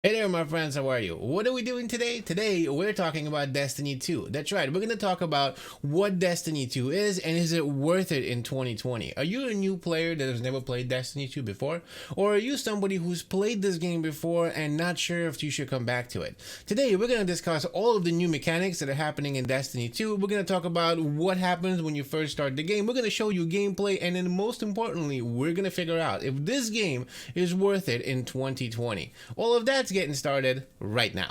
Hey there, my friends, how are you? What are we doing today? Today, we're talking about Destiny 2. That's right, we're going to talk about what Destiny 2 is and is it worth it in 2020. Are you a new player that has never played Destiny 2 before? Or are you somebody who's played this game before and not sure if you should come back to it? Today, we're going to discuss all of the new mechanics that are happening in Destiny 2. We're going to talk about what happens when you first start the game. We're going to show you gameplay, and then most importantly, we're going to figure out if this game is worth it in 2020. All of that's getting started right now.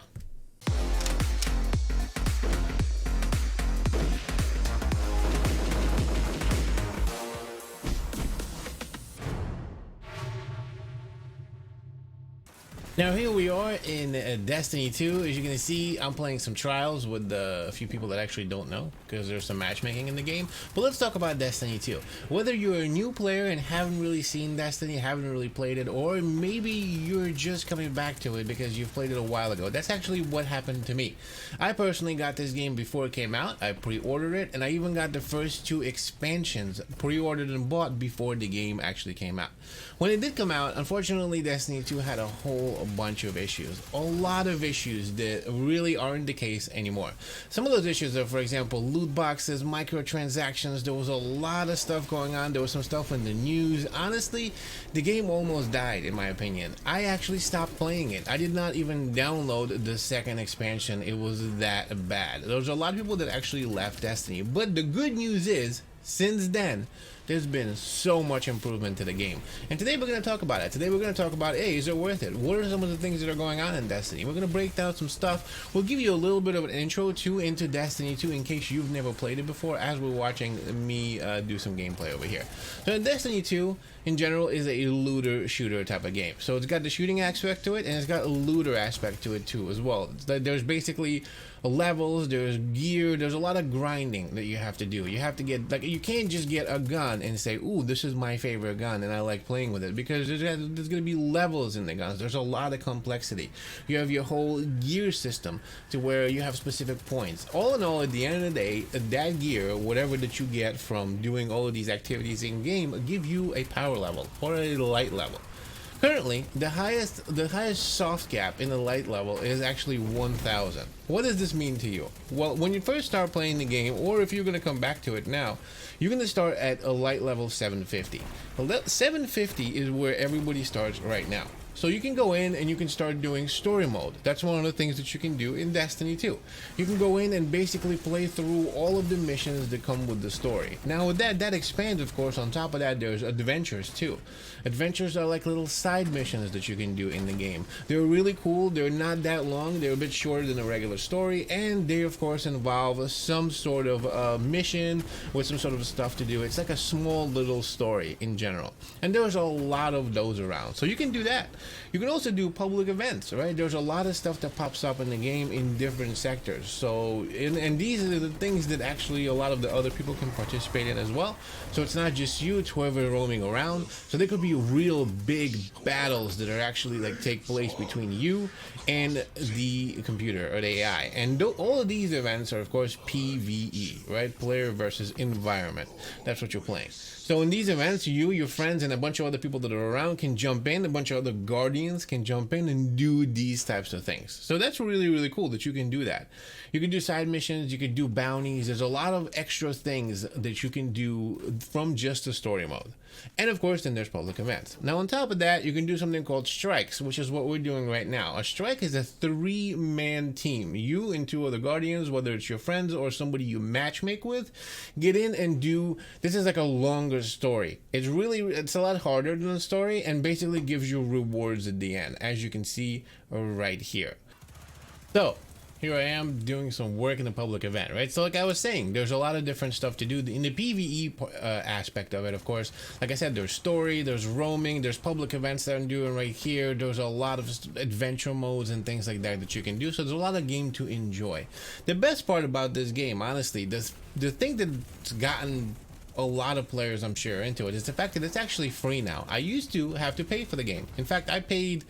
Now here we are in Destiny 2. As you can see, I'm playing some trials with a few people that actually don't know because there's some matchmaking in the game. But let's talk about Destiny 2. Whether you're a new player and haven't really seen Destiny, haven't really played it, or maybe you're just coming back to it because you've played it a while ago. That's actually what happened to me. I personally got this game before it came out. I pre-ordered it, and I even got the first two expansions pre-ordered and bought before the game actually came out. When it did come out, unfortunately, Destiny 2 had a whole bunch of issues. A lot of issues that really aren't the case anymore. Some of those issues are, for example, loot boxes, microtransactions. There was a lot of stuff going on. There was some stuff in the news. Honestly, the game almost died, in my opinion. I actually stopped playing it. I did not even download the second expansion. It was that bad. There was a lot of people that actually left Destiny. But the good news is, since then, there's been so much improvement to the game. And today we're going to talk about it. Today we're going to talk about, hey, is it worth it? What are some of the things that are going on in Destiny? We're going to break down some stuff. We'll give you a little bit of an intro to into Destiny 2 in case you've never played it before as we're watching me do some gameplay over here. So in Destiny 2, in general, is a looter shooter type of game. So it's got the shooting aspect to it, and it's got a looter aspect to it too as well. There's basically levels, there's gear, there's a lot of grinding that you have to do. You have to get, like, you can't just get a gun and say, ooh, this is my favorite gun and I like playing with it, because there's going to be levels in the guns. There's a lot of complexity. You have your whole gear system to where you have specific points. All in all, at the end of the day, that gear, whatever that you get from doing all of these activities in game, give you a power level or a light level. Currently, the highest soft cap in the light level is actually 1000. What does this mean to you? Well, when you first start playing the game, or if you're going to come back to it now, you're going to start at a light level 750. Well, 750 is where everybody starts right now. So you can go in and you can start doing story mode. That's one of the things that you can do in Destiny 2. You can go in and basically play through all of the missions that come with the story. Now with that expands, of course. On top of that, there's adventures too. Adventures are like little side missions that you can do in the game. They're really cool. They're not that long. They're a bit shorter than a regular story, and they of course involve some sort of mission with some sort of stuff to do. It's like a small little story in general, and there's a lot of those around. So you can do that. You can also do public events, right? There's a lot of stuff that pops up in the game in different sectors. So, and these are the things that actually a lot of the other people can participate in as well. So it's not just you, it's whoever roaming around. So there could be real big battles that are actually like take place between you and the computer or the AI. And all of these events are of course PvE, right? Player versus environment. That's what you're playing. So in these events, you, your friends, and a bunch of other people that are around can jump in. A bunch of other guardians can jump in and do these types of things. So that's really, really cool that you can do that. You can do side missions. You can do bounties. There's a lot of extra things that you can do from just the story mode. And of course, then there's public events. Now, on top of that, you can do something called strikes, which is what we're doing right now. A strike is a 3-man team. You and 2 other guardians, whether it's your friends or somebody you matchmake with, get in and do. This is like a longer story. It's a lot harder than a story, and basically gives you rewards at the end, as you can see right here. So here I am doing some work in the public event, right? So like I was saying, there's a lot of different stuff to do in the PvE aspect of it. Of course, like I said, there's story, there's roaming, there's public events that I'm doing right here. There's a lot of adventure modes and things like that you can do. So there's a lot of game to enjoy. The best part about this game, honestly, the thing that's gotten a lot of players, I'm sure, into it is the fact that it's actually free now. I used to have to pay for the game. In fact, I paid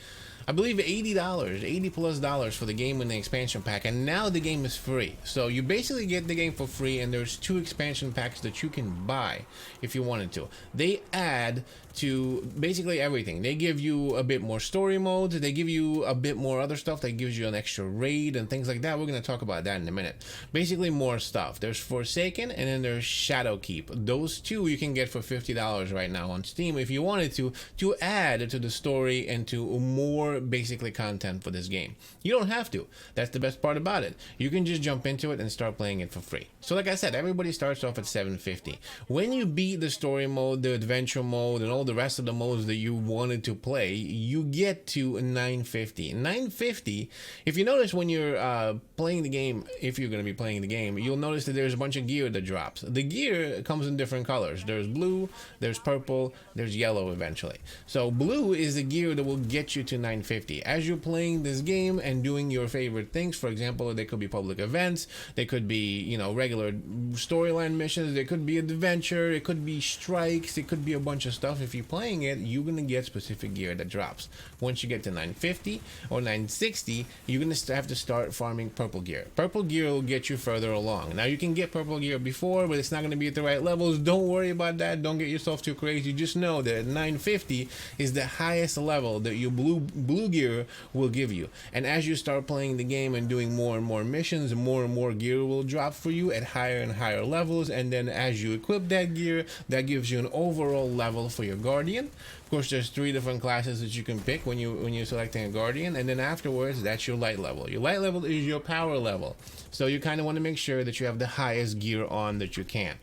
I believe $80, $80+ for the game and the expansion pack, and now the game is free. So you basically get the game for free, and there's 2 expansion packs that you can buy if you wanted to. They add to basically everything. They give you a bit more story modes, they give you a bit more other stuff that gives you an extra raid and things like that. We're going to talk about that in a minute. Basically more stuff. There's Forsaken and then there's Shadowkeep. Those 2 you can get for $50 right now on Steam if you wanted to add to the story and to more basically content for this game. You don't have to. That's the best part about it. You can just jump into it and start playing it for free. So like I said, everybody starts off at $7.50. When you beat the story mode, the adventure mode, and all the rest of the modes that you wanted to play, you get to $9.50. $9.50, if you notice when you're playing the game, if you're going to be playing the game, you'll notice that there's a bunch of gear that drops. The gear comes in different colors. There's blue, there's purple, there's yellow eventually. So blue is the gear that will get you to $9.50. As you're playing this game and doing your favorite things, for example, they could be public events, they could be, you know, regular storyline missions, they could be adventure, it could be strikes, it could be a bunch of stuff. If you're playing it, you're gonna get specific gear that drops. Once you get to $9.50 or $9.60, you're gonna have to start farming purple gear. Purple gear will get you further along. Now you can get purple gear before, but it's not gonna be at the right levels. Don't worry about that. Don't get yourself too crazy. Just know that $9.50 is the highest level that your blue gear will give you. And as you start playing the game and doing more and more missions, and more gear will drop for you at higher and higher levels. And then as you equip that gear, that gives you an overall level for your guardian. Of course, there's 3 different classes that you can pick when you're selecting a guardian, and then afterwards, that's your light level. Your light level is your power level. So you kind of want to make sure that you have the highest gear on that you can.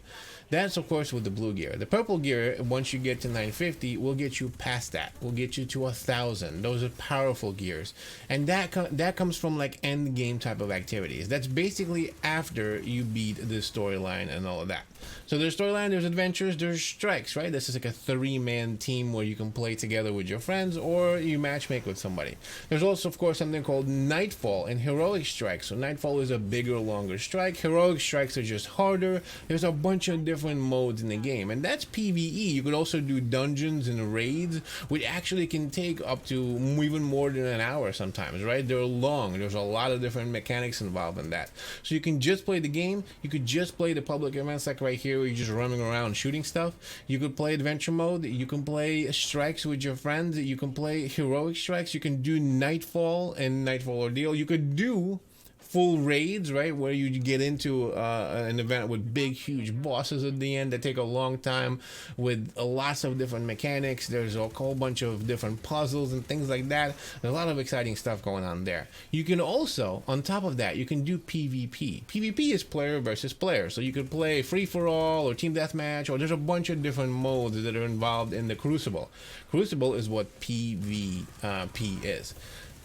That's, of course, with the blue gear. The purple gear, once you get to $9.50, will get you past that. Will get you to 1,000. Those are powerful gears. And that comes from, like, end game type of activities. That's basically after you beat the storyline and all of that. So there's storyline, there's adventures, there's strikes, right? This is like a 3-man team where you can play together with your friends or you matchmake with somebody. There's also, of course, something called Nightfall and Heroic Strikes. So Nightfall is a bigger, longer strike. Heroic Strikes are just harder. There's a bunch of different modes in the game, and that's PvE. You could also do dungeons and raids, which actually can take up to even more than an hour sometimes, right? They're long. There's a lot of different mechanics involved in that. So you can just play the game. You could just play the public events like right here where you're just running around shooting stuff. You could play adventure mode. You can play strikes with your friends. You can play heroic strikes. You can do Nightfall and Nightfall Ordeal. You could do full raids, right, where you get into an event with big, huge bosses at the end that take a long time with lots of different mechanics. There's a whole bunch of different puzzles and things like that. There's a lot of exciting stuff going on there. You can also, on top of that, you can do PvP. PvP is player versus player, so you could play free-for-all or team deathmatch, or there's a bunch of different modes that are involved in the Crucible. Crucible is what PvP is.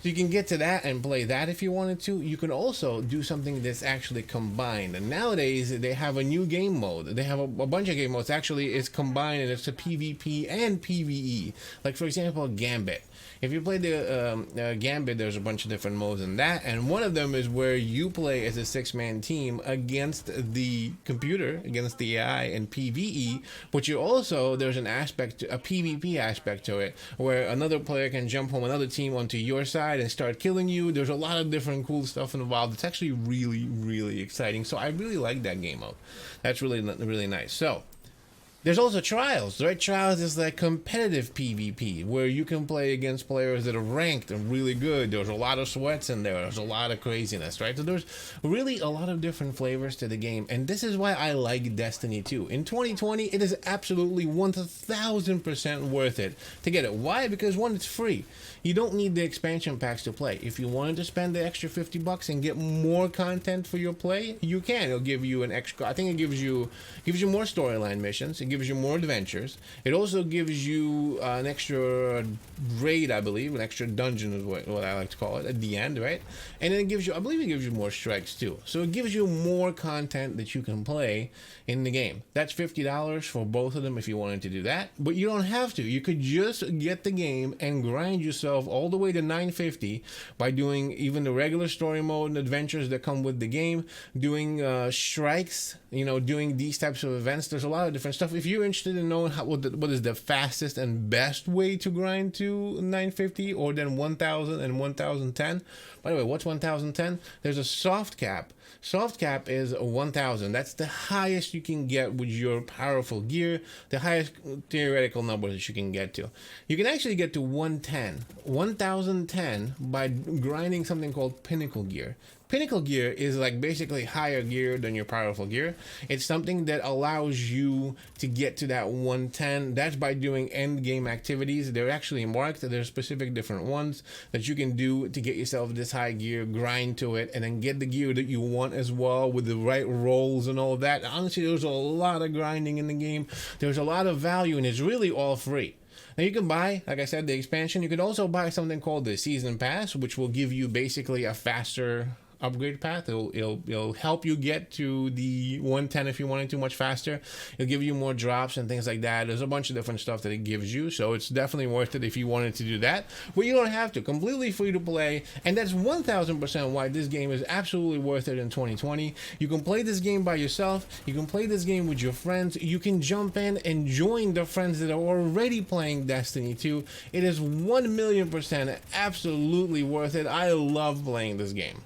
So you can get to that and play that if you wanted to. You can also do something that's actually combined. And nowadays, they have a new game mode. They have a bunch of game modes. Actually, it's combined and it's a PvP and PvE. Like, for example, Gambit. If you play the Gambit, there's a bunch of different modes in that. And one of them is where you play as a 6-man team against the computer, against the AI in PvE. But you also, there's an aspect, a PvP aspect to it, where another player can jump from another team onto your side and start killing you. There's a lot of different cool stuff involved. It's actually really, really exciting. So I really like that game mode. That's really, really nice. So there's also Trials, right? Trials is like competitive PvP, where you can play against players that are ranked and really good. There's a lot of sweats in there. There's a lot of craziness, right? So there's really a lot of different flavors to the game, and this is why I like Destiny 2. In 2020, it is absolutely 1,000% worth it to get it. Why? Because one, it's free. You don't need the expansion packs to play. If you wanted to spend the extra $50 and get more content for your play, you can. It'll give you an extra. I think it gives you more storyline missions. It gives you more adventures. It also gives you an extra raid, I believe, an extra dungeon is what I like to call it at the end, right? And then it gives you, I believe, it gives you more strikes too. So it gives you more content that you can play in the game. That's $50 for both of them if you wanted to do that, but you don't have to. You could just get the game and grind yourself all the way to $9.50 by doing even the regular story mode and adventures that come with the game, doing strikes, doing these types of events. There's a lot of different stuff. If if you're interested in knowing what is the fastest and best way to grind to 950 or then 1000 and 1010. By the way, what's 1010? There's a soft cap. Soft cap is 1000. That's the highest you can get with your powerful gear, the highest theoretical number that you can get to. You can actually get to 110, 1010 by grinding something called pinnacle gear. Pinnacle gear is like basically higher gear than your powerful gear. It's something that allows you to get to that 110. That's by doing end game activities. They're actually marked. There's specific different ones that you can do to get yourself this high gear, grind to it, and then get the gear that you want as well with the right rolls and all of that. Honestly, there's a lot of grinding in the game. There's a lot of value, and it's really all free. Now you can buy, like I said, the expansion. You could also buy something called the season pass, which will give you basically a faster upgrade path. It'll help you get to the 110 if you want it to much faster. It'll give you more drops and things like that. There's a bunch of different stuff that it gives you, so it's definitely worth it if you wanted to do that. But you don't have to. Completely free to play, and that's 1000% why this game is absolutely worth it in 2020. You can play this game by yourself. You can play this game with your friends. You can jump in and join the friends that are already playing Destiny 2. It is 1,000,000% absolutely worth it. I love playing this game.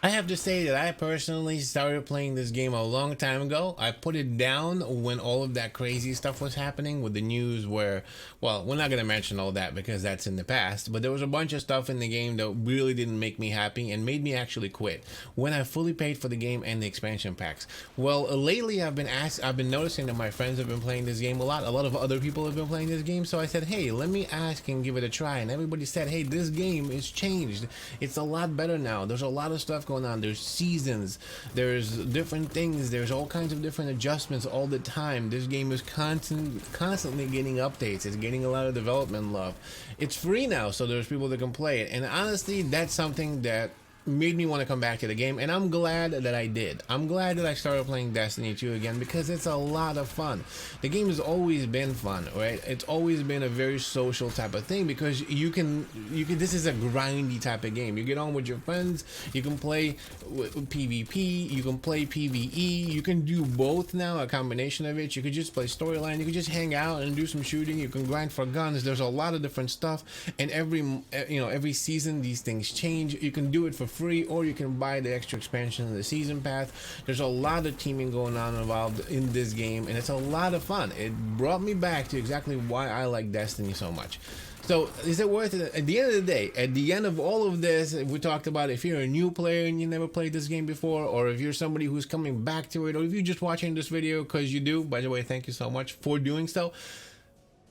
I have to say that I personally started playing this game a long time ago. I put it down when all of that crazy stuff was happening with the news where, well, we're not going to mention all that because that's in the past, but there was a bunch of stuff in the game that really didn't make me happy and made me actually quit when I fully paid for the game and the expansion packs. Well, lately I've been noticing that my friends have been playing this game a lot. A lot of other people have been playing this game, so I said, hey, let me ask and give it a try. And everybody said, hey, this game is changed. It's a lot better now. There's a lot of stuff going on. There's seasons, there's different things, there's all kinds of different adjustments all the time. This game is constantly getting updates. It's getting a lot of development love. It's free now, so there's people that can play it, and honestly that's something that made me want to come back to the game, and I'm glad that I did. I'm glad that I started playing Destiny 2 again because it's a lot of fun. The game has always been fun, right? It's always been a very social type of thing because you can this is a grindy type of game. You get on with your friends, you can play PvP, you can play PvE, you can do both now, a combination of it. You could just play storyline, you could just hang out and do some shooting, you can grind for guns. There's a lot of different stuff, and every season these things change. You can do it for free, or you can buy the extra expansion of the season pass. There's a lot of teaming going on involved in this game, and it's a lot of fun. It brought me back to exactly why I like Destiny so much. So is it worth it? At the end of the day, at the end of all of this, we talked about if you're a new player and you never played this game before, or if you're somebody who's coming back to it, or if you're just watching this video because you do. By the way, thank you so much for doing so.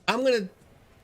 I'm gonna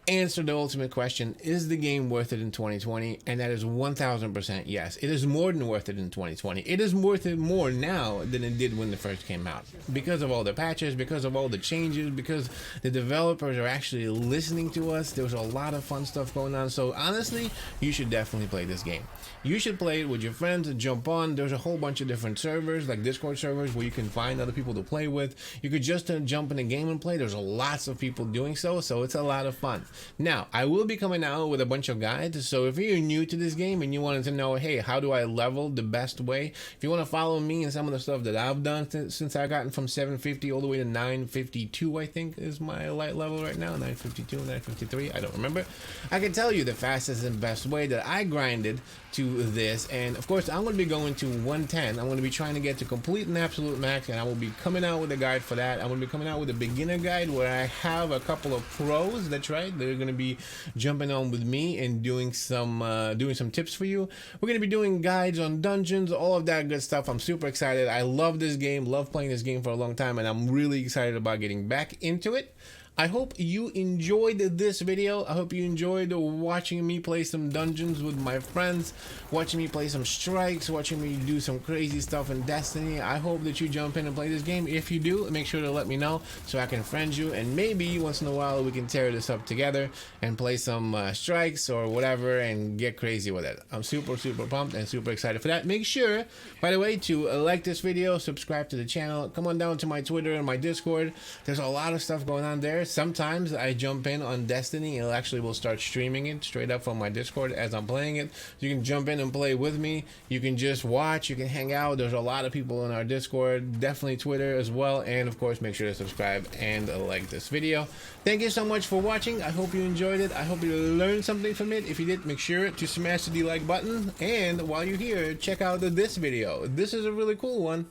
answer the ultimate question: is the game worth it in 2020? And that is 1000% yes. It is more than worth it in 2020. It is worth it more now than it did when it first came out, because of all the patches, because of all the changes, because the developers are actually listening to us. There's a lot of fun stuff going on. So honestly, you should definitely play this game. You should play it with your friends and jump on. There's a whole bunch of different servers, like Discord servers, where you can find other people to play with. You could just jump in a game and play. There's lots of people doing so it's a lot of fun. Now, I will be coming out with a bunch of guides, so if you're new to this game and you wanted to know, hey, how do I level the best way? If you want to follow me and some of the stuff that I've done since I've gotten from 750 all the way to 952, I think is my light level right now, 952, 953, I don't remember. I can tell you the fastest and best way that I grinded to this, and of course I'm going to be going to 110. I'm going to be trying to get to complete and absolute max, and I will be coming out with a guide for that. I'm going to be coming out with a beginner guide where I have a couple of pros, that's right, they're going to be jumping on with me and doing some tips for you. We're going to be doing guides on dungeons, all of that good stuff. I'm super excited. I love this game, love playing this game for a long time, and I'm really excited about getting back into it. I hope you enjoyed this video. I hope you enjoyed watching me play some dungeons with my friends, watching me play some strikes, watching me do some crazy stuff in Destiny. I hope that you jump in and play this game. If you do, make sure to let me know so I can friend you, and maybe once in a while we can tear this up together and play some strikes or whatever and get crazy with it. I'm super pumped and super excited for that. Make sure, by the way, to like this video, subscribe to the channel, come on down to my Twitter and my Discord. There's a lot of stuff going on there. Sometimes I jump in on Destiny and actually will start streaming it straight up from my Discord as I'm playing it. You can jump in and play with me. You can just watch. You can hang out. There's a lot of people in our Discord. Definitely Twitter as well. And of course, make sure to subscribe and like this video. Thank you so much for watching. I hope you enjoyed it. I hope you learned something from it. If you did, make sure to smash the like button. And while you're here, check out this video. This is a really cool one.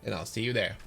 And I'll see you there.